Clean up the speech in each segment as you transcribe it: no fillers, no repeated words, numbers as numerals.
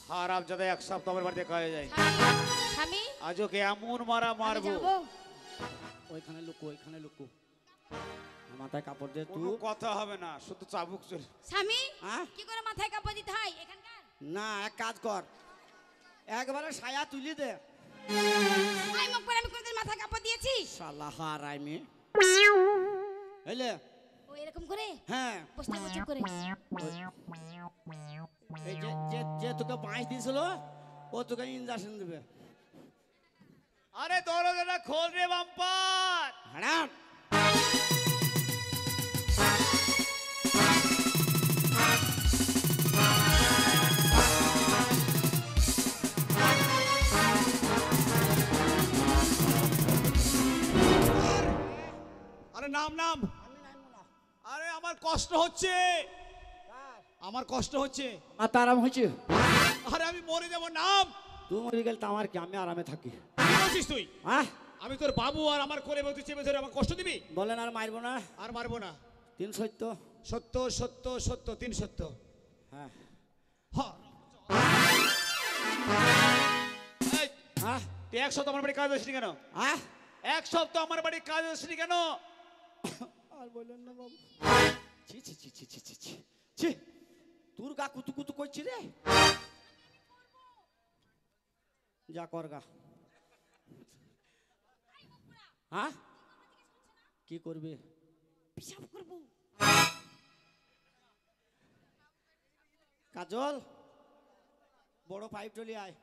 হারাম যাতে এক সপ্তাহ আমার বাড়িতে খাওয়া যায়। স্বামী আজ ওকে এমন মারা মারবো। ওইখানে লুকো, ওইখানে লুকো, মাথায় কাপড় দিয়ে তুই। কোনো কথা হবে না, শুধু চাবুক চলে। স্বামী হ্যাঁ? কি করে মাথায় কাপড় দিতে হয় এখানকার? না, এক কাজ কর, একবারে সায়া তুলি দে। আই মুখ পরে আমি কোনদিন মাথায় কাপড় দিয়েছি? শালা হারামি। এলে ও এরকম করে? হ্যাঁ, বসতে বসে করে। এই যে যে যে তোকে বাঁশ দিয়েছিল ও তোকে ইঞ্জেকশন দেবে। আরে দরজাটা খোল রে বাম্পার। হ্যাঁ, আরে নাম নাম। আরে আমার কষ্ট হচ্ছে, আমার কষ্ট হচ্ছে। আমার তো আরাম হয়েছে। আরে আমি মরে যাবো। নাম। তুই মরে গেলে তো আমার কি, আমি আরামে থাকি। কি বলছিস তুই? হ্যাঁ, আমি তোর বাবু আর আমার করে তুই চেপে ধরে আমার কষ্ট দিবি? বলেন আর মারবো না। আর মারবো না। 370। সত্য সত্য সত্য 370। হ্যাঁ এই, হ্যাঁ তুই এক সপ্তাহ আমার বাড়ি কাজ আসনি কেন? হ্যাঁ, এক সপ্তাহ আমার বাড়ি কাজ আসনি কেন? আর বললেন না বাবু। ছি ছি ছি ছি ছি ছি ছি ছি, তোর গা কুতু কুতু করছি রে। যা কর গা। হ্যাঁ, কি করবে? পিশাব করব। কাজল, বড় পাইপ চলে আয়,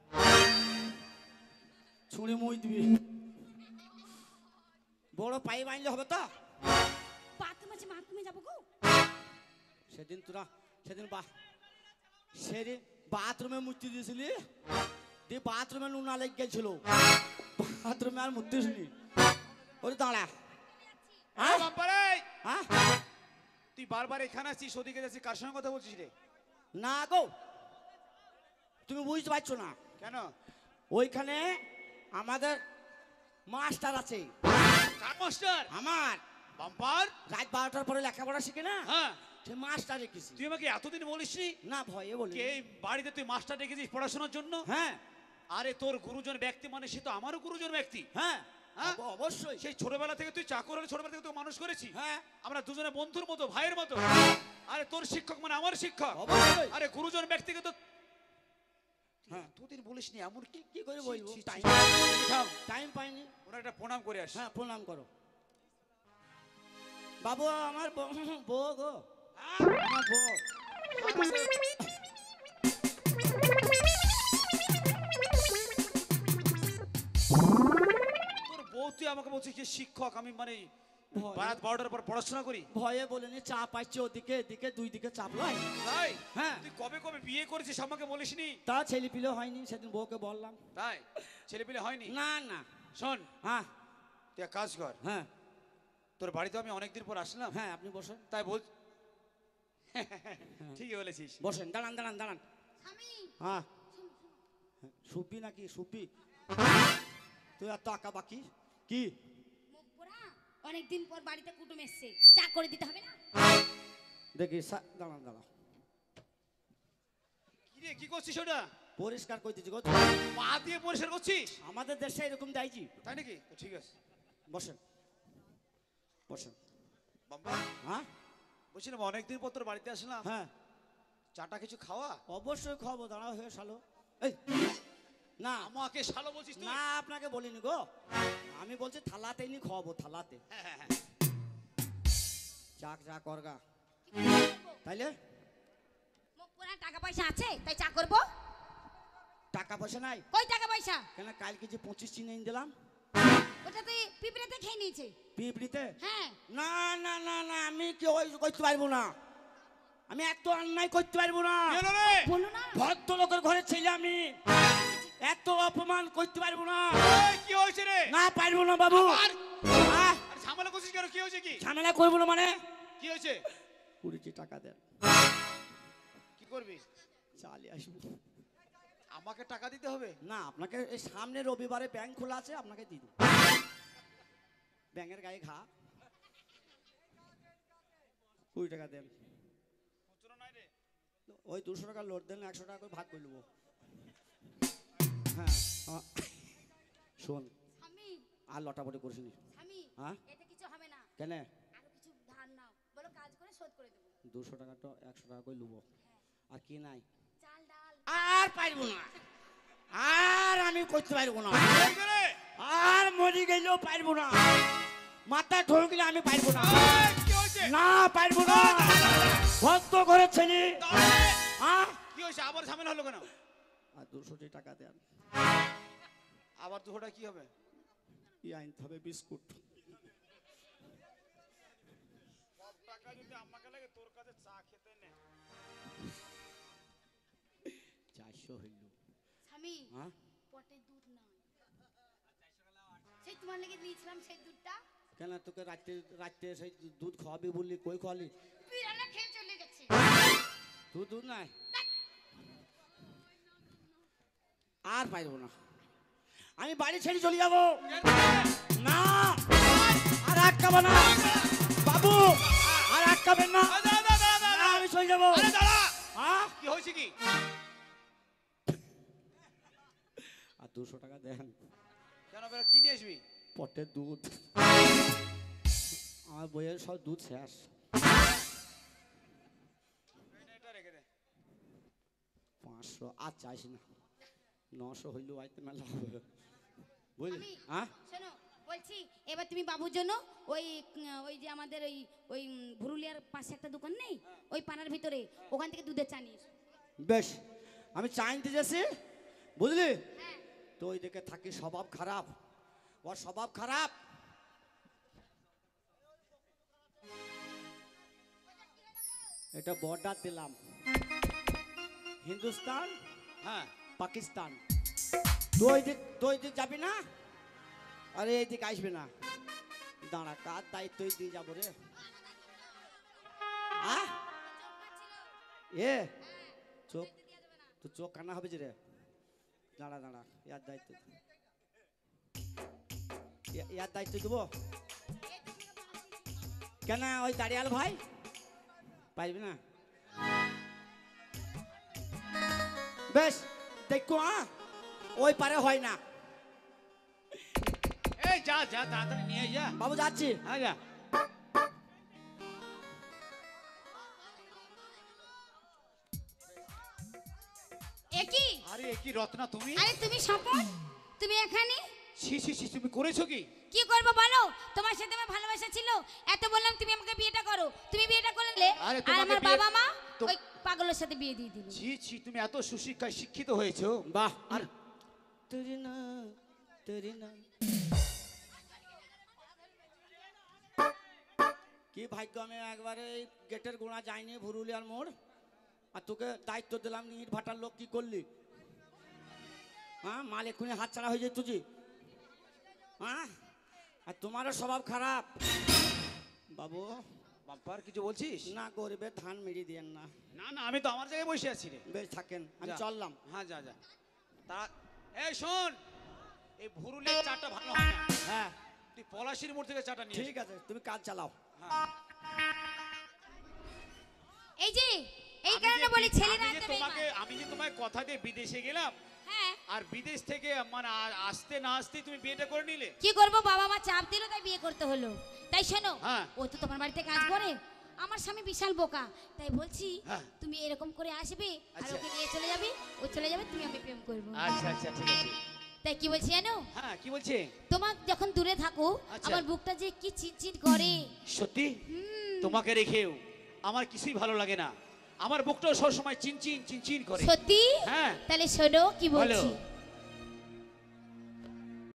ছুঁড়ে মই দিবি। বড় পাইপ আনলে হবে তো? বাথরুম আছে, বাথরুমে যাবো গো। সেদিন তোরা সেদিন বাথরুমে মুক্তি দিয়েছিলি, দিয়ে বাথরুমে নুনা লেগে গেছিল, বাথরুমে আর মুক্তি দিসনি। ওরে দাঁড়া। আরে বাম্পারে, হ্যাঁ, তুই বারবার এখানে আসছিস, ওদিকে যাচ্ছিস, কার সঙ্গে কথা বলছিস রে? না গো, তুমি বুঝতে পারছো না। কেন? ওইখানে আমাদের মাস্টার আছে। কার মাস্টার? আমার বাম্পার। রাত 12টার পরে লেখাপড়া শিখে না, হ্যাঁ, সে মাস্টার রেখেছি। তুই আমাকে এতদিন বলিসনি? না, ভয়ে বলি। কে এই বাড়িতে তুই মাস্টার রেখেছিস পড়াশোনার জন্য? হ্যাঁ আরে তোর গুরুজন ব্যক্তি মানে সে তো আমারও গুরুজন ব্যক্তি। হ্যাঁ, হ্যাঁ? অবশ্যই। সেই ছোটবেলা থেকে তুই চাকর হলে, ছোটবেলা থেকে তোকে মানুষ করেছি। হ্যাঁ, আমরা দুজনে বন্ধুর মতো, ভাইয়ের মতো। আরে তোর শিক্ষক মানে আমার শিক্ষক। অবশ্যই। আরে গুরুজন ব্যক্তিকে তো হ্যাঁ, তোদের বলিসনি। এমন কি কি করে বলবো? ছি, ছি, টাইম ছি। থাম, টাইম পাইনি। ওরা একটা প্রণাম করে আস। হ্যাঁ, প্রণাম করো। বাবু আমার বউ গো, আমার বউ। তোর বউ তুই আমাকে বলছিস যে শিক্ষক, আমি মানে ভয়ে- রাত 12টার পর পড়াশোনা করি? ভয়ে বলেনি, চাপ পাইছে ওদিকে এদিকে, দুই দিকে চাপ লয়। তাই? হ্যাঁ, তুই কবে কবে বিয়ে করেছিস আমাকে বলিসনি? তা ছেলে পিলে হয়নি, সেদিন বউকে বললাম। তাই? ছেলে পেলে হয়নি? না না। শোন, হ্যাঁ তুই এক কাজ কর, হ্যাঁ তোর বাড়িতে আমি অনেকদিন পর আসলাম। হ্যাঁ, আপনি বসেন। তাই বল। ঠিকই বলেছিস। বসেন, দাঁড়ান দাঁড়ান দাঁড়ান। স্বামী হ্যাঁ, সুব্বি নাকি সুব্বি? তুই এত আঁকা বাকি কি? মুখ পোড়া, অনেকদিন পর বাড়িতে কুটুম এসেছে, চা করে দিতে হবে না? দেখি দাঁড়ান দাঁড়ান, কি রে, কি করছিস ওটা? পরিষ্কার করে দিচ্ছি গো। পা দিয়ে পরিষ্কার করছিস? আমাদের দেশে এরকম দেয়জি। তাই নাকি? তো ঠিক আছে, বসেন বসেন। বাম্পা। হ্যাঁ বলছিলাম অনেকদিন পর তোর বাড়িতে আসলাম, হ্যাঁ, চাটা কিছু খাওয়া। অবশ্যই খাবো, দাঁড়াও হয়ে শালো। এই না, আমাকে শালো বলছিস তুই? না আপনাকে বলিনি গো, আমি বলছি থালাতে নি খাওয়াবো, থালাতে। হ্যাঁ, হ্যাঁ, হ্যাঁ। চাক যা করগা কি করে করবো? তাইলে। মুখ পোড়া, টাকা পয়সা আছে তাই চা করবো? টাকা পয়সা নাই কই টাকা পয়সা? কেন? কালকে যে 25 চিনি এনে দিলাম, ওটা তুই পিঁপড়েতে খেয়ে নিয়েছে। পিঁপড়িতে। হ্যাঁ, না না না না, আমি কি ওই করতে পারবো না, আমি এত অন্যায় করতে পারবো না। কি হলো রে? বলো না। ভদ্রলোকের ঘরে ছেলে আমি, এত অপমান করতে পারবো না। এই, কি হয়েছে রে? না পারবো না বাবু। আর আহ, আরে ঝামেলা করছিস কেন? কি হয়েছে? কি ঝামেলা করবো না মানে? কি হয়েছে? 20 টাকা দেন, কি করবি? চালিয়ে আসবো। আমাকে টাকা দিতে হবে? না, আপনাকে এই সামনে রবিবারে ব্যাংক খোলা আছে, আপনাকে দিয়ে দেবো। ব্যাংকের গায়ে ঘা। 20 টাকা দেন। খুচরো নাই রে? ওই 200 টাকা লোড দেন, 100 টাকা করে ভাগ করে নেবো। হ্যাঁ শোন, স্বামী আর লটাপটি করিস নি। স্বামী হ্যাঁ এতে কিছু হবে না, কেন? আরো কিছু ধার নাও, বলো কাজ করে শোধ করে দেবো। 200 টাকা তো 100 টাকা করে নেবো। আর কি নাই? চাল ডাল। আর পারবো না, আর আমি করতে পারবো না, এই করে। আর মরি গেলেও পারবো না, মাথা ঠকলে আমি পারবো না, এই, কি হয়েছে? না পারবো না। ভক্ত করে ছেলে দাঁড়াও। হ্যাঁ। কি হয়েছে? আবার ঝামেলা হলো কেন? আর 200 টাকা দেন। আবার 200 টাকা কি হবে? কি আনতে হবে? বিস্কুট। টাকা যদি আমাকে লাগে তোর কাছে চা খেতে নে। 400 হইল। স্বামী হ্যাঁ পটে দুধ নাই, সেই তোমার লেগে দিয়েছিলাম সেই দুধটা, কেন তোকে রাত্রে রাত্রে সেই দুধ খাওয়াবি বললি, কই খাওয়ালি? বিড়ালে খেয়ে চলে গেছে। তুই দুধ নাই, আর পারবো না, আমি বাড়ি ছেড়ে চলে যাবো। না আর আটকাবো না বাবু, আর আটকাবেন না, না, আমি চলে যাবো। আরে দাঁড়া। হ্যাঁ কি হয়েছে কি? আর 200 টাকা দেন। কেন বেরো, কি নিয়ে আসবি? পটের দুধ, আমার বইয়ের সব দুধ শেষ। এটা রেখে দে। 500 আর চাইস না, 900 হইলো আইতে মেলা হবে বুঝলি? আমি হ্যাঁ শোনো বলছি, এবার তুমি বাবুর জন্য ওই ওই যে আমাদের ওই ওই ভুরুলিয়ার পাশে একটা দোকান নেই, ওই পানার ভিতরে, ওখান থেকে দুধের চা নিয়ে এসো। বেশ, আমি চা আনতে যাচ্ছি বুঝলি? হ্যাঁ তো ওই দিকে থাকি, স্বভাব খারাপ, ওর স্বভাব খারাপ। এটা বর্ডার দিলাম, হিন্দুস্তান হ্যাঁ পাকিস্তান। তুই দিক যাবি না, আরে এই দিক আসবে না, দাঁড়া, কার দায়িত্বই দিয়ে যাবো রে। হ্যাঁ এ চোখ, তো চোখ কান্না হবে যে রে, দাঁড়া দাঁড়া, ইয়ার দায়িত্ব, ইয়ার দায়িত্ব দেবো কেন? ওই দাঁড়িয়াল ভাই পারবি না? বেশ দেখো, ওই পারে হয় না। এই যা যা, তাড়াতাড়ি নিয়ে আয়, যা। বাবু যাচ্ছি। হ্যাঁ যা। একই, আরে এ কি রত্না তুমি? আরে তুমি স্বপন, তুমি এখানে ছি ছি ছি, তুমি করেছো কি? কি করবো বলো? তোমার সাথে আমার ভালোবাসা ছিল, এত বললাম তুমি আমাকে বিয়েটা করো, তুমি বিয়েটা করলে, আরে আর তোমাকে আমার বিয়ে- বাবা মা তো- ওই পাগলের সাথে বিয়ে দিয়ে দিল। ছি ছি, তুমি এত সুশিক্ষায় শিক্ষিত হয়েছো। বাহ, আর তেরি না তেরি না, কি ভাগ্য, আমি একবারে এই গেটের গোড়া যাইনি ভুরুলিয়ার মোড়, আর তোকে দায়িত্ব দিলাম, ইট ভাটার লোক কি করলি? হ্যাঁ মাল এক্ষুনি হাত ছাড়া হয়ে যেত তুই। হ্যাঁ আর তোমারও স্বভাব খারাপ বাবু। বাম্পার কিছু বলছিস? না গরিবের ধান মেরে দিয়েন না। না না, আমি তো আমার জায়গায় বসে আছি রে। বেশ থাকেন, আমি যা। চললাম। হ্যাঁ যা যা। তা এই শোন, এই ভুরুলের চাটা ভালো হয় না, হ্যাঁ তুই পলাশির মোড় থেকে চাটা নিয়ে ঠিক আছে, তুমি কাজ চালাও। হ্যাঁ। এই যে এই আমি কারণে যে বলি ছেলে আমি না যে আনতে তোমাকে বেইমান। আমি যে তোমায় কথা দিয়ে বিদেশে গেলাম, হ্যাঁ আর বিদেশ থেকে মানে আসতে না আসতেই তুমি বিয়েটা করে নিলে। কি করবো, বাবা মা চাপ দিল তাই বিয়ে করতে হলো। তাই শোনো, হ্যাঁ। ও তো তোমার বাড়িতে কাজ করে, আমার স্বামী বিশাল বোকা, তাই বলছি হ্যাঁ। তুমি এরকম করে আসবে আর আচ্ছা। ওকে নিয়ে চলে যাবে, ও চলে যাবে, তুমি আমি প্রেম করবো। আচ্ছা আচ্ছা ঠিক আছে। তাই কি বলছি জানো, হ্যাঁ কি বলছে? তোমার যখন দূরে থাকো আচ্ছা। আমার বুকটা যে কি চিটচিট করে। সত্যি? হুম, তোমাকে রেখেও আমার কিছুই ভালো লাগে না, আমার বুকটাও সবসময় চিনচিন চিনচিন করে। সত্যি? হ্যাঁ। তাহলে শোনো কি বলো। বলছি।